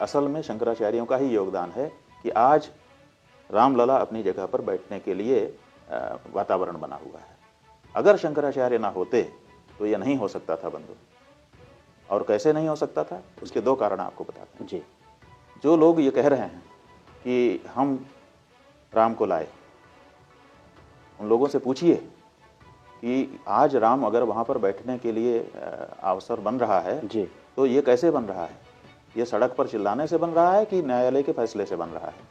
असल में शंकराचार्यों का ही योगदान है कि आज रामलला अपनी जगह पर बैठने के लिए वातावरण बना हुआ है। अगर शंकराचार्य ना होते तो ये नहीं हो सकता था बंधु। और कैसे नहीं हो सकता था, उसके दो कारण आपको बताते हैं जी। जो लोग ये कह रहे हैं कि हम राम को लाए, उन लोगों से पूछिए कि आज राम अगर वहाँ पर बैठने के लिए अवसर बन रहा है जी, तो ये कैसे बन रहा है? ये सड़क पर चिल्लाने से बन रहा है कि न्यायालय के फैसले से बन रहा है?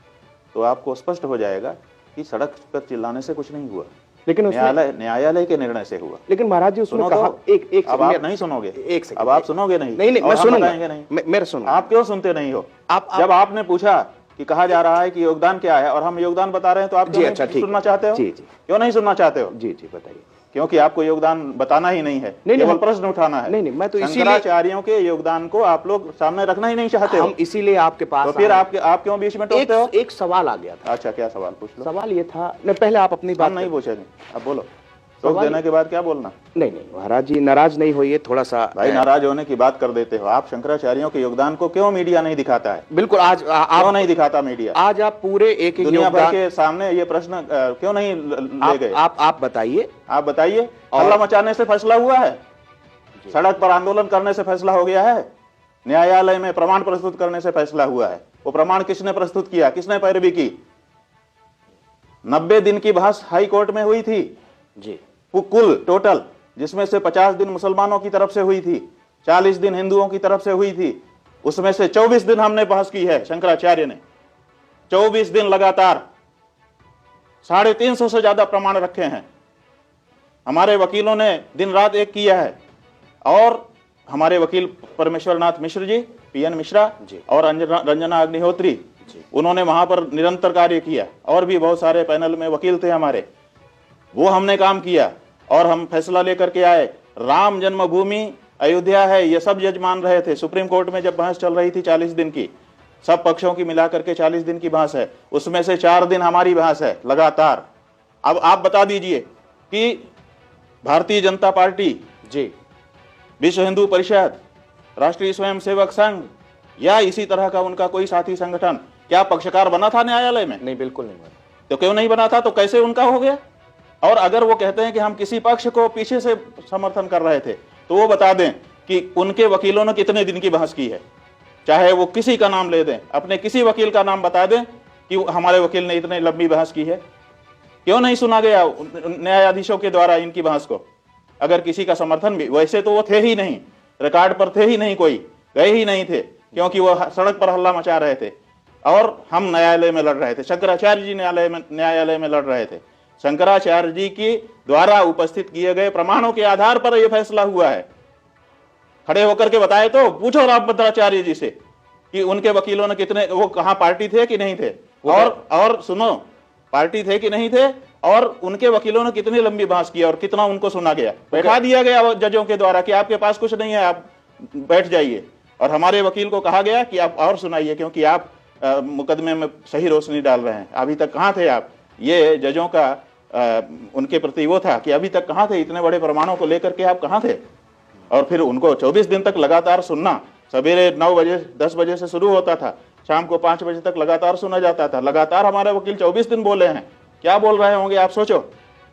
तो आपको स्पष्ट हो जाएगा कि सड़क पर चिल्लाने से कुछ नहीं हुआ, लेकिन न्यायालय के निर्णय से हुआ। लेकिन महाराज जी उसने कहा एक अब आप नहीं सुनोगे, एक सेकंड, अब आप सुनोगे नहीं? नहीं मैं सुनूंगा नहीं, मेरे सुनो। आप क्यों सुनते नहीं हो? जब आपने पूछा कि कहा जा रहा है कि योगदान क्या है और हम योगदान बता रहे हैं, तो आप क्यों नहीं सुनना चाहते हो? जी जी, क्यों नहीं सुनना चाहते हो? जी जी बताइए। क्योंकि आपको योगदान बताना ही नहीं है, केवल प्रश्न उठाना है। नहीं, मैं तो शंकराचार्यों के योगदान को आप लोग सामने रखना ही नहीं चाहते हो। हम इसीलिए आपके पास, तो फिर आप क्यों बीच में टोकते हो? एक सवाल आ गया था। अच्छा, क्या सवाल? पूछ लो। सवाल ये था, पहले आप अपनी बात नहीं पूछेंगे, अब बोलो। टोक देने के बाद क्या बोलना? नहीं महाराज जी नाराज नहीं होइए, थोड़ा सा भाई नाराज होने की बात कर देते हो आप। शंकराचार्यों के योगदान को क्यों मीडिया नहीं दिखाता है? बिल्कुल, आज क्यों नहीं दिखाता मीडिया? आज आप पूरे एक दुनिया भर के सामने ये प्रश्न क्यों नहीं ले गए? आप बताइए, आप बताइए। हल्ला मचाने से फैसला हुआ है? सड़क पर आंदोलन करने से फैसला हो गया है? न्यायालय में प्रमाण प्रस्तुत करने से फैसला हुआ है? वो प्रमाण किसने प्रस्तुत किया, किसने पैरवी की? 90 दिन की बहस हाई कोर्ट में हुई थी जी, कुल टोटल, जिसमें से 50 दिन मुसलमानों की तरफ से हुई थी, 40 दिन हिंदुओं की तरफ से हुई थी। उसमें से 24 दिन हमने बहस की है, शंकराचार्य ने 24 दिन लगातार 350 से ज्यादा प्रमाण रखे हैं। हमारे वकीलों ने दिन रात एक किया है। और हमारे वकील परमेश्वरनाथ मिश्र जी, पीएन मिश्रा जी, और रंजना अग्निहोत्री, उन्होंने वहां पर निरंतर कार्य किया। और भी बहुत सारे पैनल में वकील थे हमारे, वो हमने काम किया और हम फैसला लेकर के आए। राम जन्मभूमि अयोध्या है, ये सब जज मान रहे थे। सुप्रीम कोर्ट में जब बहस चल रही थी 40 दिन की, सब पक्षों की मिलाकर के 40 दिन की बहस है, उसमें से 4 दिन हमारी बहस है लगातार। अब आप बता दीजिए कि भारतीय जनता पार्टी जी, विश्व हिंदू परिषद, राष्ट्रीय स्वयंसेवक संघ या इसी तरह का उनका कोई साथी संगठन क्या पक्षकार बना था न्यायालय में? नहीं, बिल्कुल नहीं बना। तो क्यों नहीं बना था? तो कैसे उनका हो गया? और अगर वो कहते हैं कि हम किसी पक्ष को पीछे से समर्थन कर रहे थे, तो वो बता दें कि उनके वकीलों ने कितने दिन की बहस की है। चाहे वो किसी का नाम ले दें, अपने किसी वकील का नाम बता दें कि हमारे वकील ने इतनी लंबी बहस की है। क्यों नहीं सुना गया न्यायाधीशों के द्वारा इनकी बहस को? अगर किसी का समर्थन भी, वैसे तो वो थे ही नहीं, रिकॉर्ड पर थे ही नहीं, कोई गए ही नहीं थे, क्योंकि वो सड़क पर हल्ला मचा रहे थे और हम न्यायालय में लड़ रहे थे। शंकराचार्य जी न्यायालय में लड़ रहे थे। शंकराचार्य जी के द्वारा उपस्थित किए गए प्रमाणों के आधार पर यह फैसला हुआ है। खड़े होकर के बताए तो, पूछो रामभद्राचार्य जी से कि उनके वकीलों ने कितने, वो कहां पार्टी थे कि नहीं थे, और सुनो, पार्टी थे कि नहीं थे, और उनके वकीलों ने कितनी लंबी बहस की और कितना उनको सुना गया, बैठा दिया गया जजों के द्वारा कि आपके पास कुछ नहीं है, आप बैठ जाइए। और हमारे वकील को कहा गया कि आप और सुनाइए, क्योंकि आप मुकदमे में सही रोशनी डाल रहे हैं। अभी तक कहां थे आप? ये जजों का उनके प्रति वो था कि अभी तक कहां थे, इतने बड़े प्रमाणों को लेकर के आप कहां थे? और फिर उनको 24 दिन तक लगातार सुनना। सवेरे 9 बजे 10 बजे से शुरू होता था, शाम को 5 बजे तक लगातार सुना जाता था। लगातार हमारे वकील 24 दिन बोले हैं। क्या बोल रहे होंगे आप सोचो।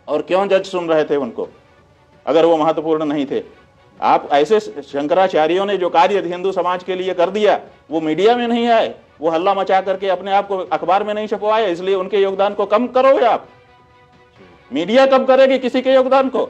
और क्यों जज सुन रहे थे उनको, अगर वो महत्वपूर्ण नहीं थे? आप ऐसे शंकराचार्यों ने जो कार्य हिंदू समाज के लिए कर दिया, वो मीडिया में नहीं आए, वो हल्ला मचा करके अपने आप को अखबार में नहीं छपवाए, इसलिए उनके योगदान को कम करोगे आप। मीडिया कम करेगी किसी के योगदान को?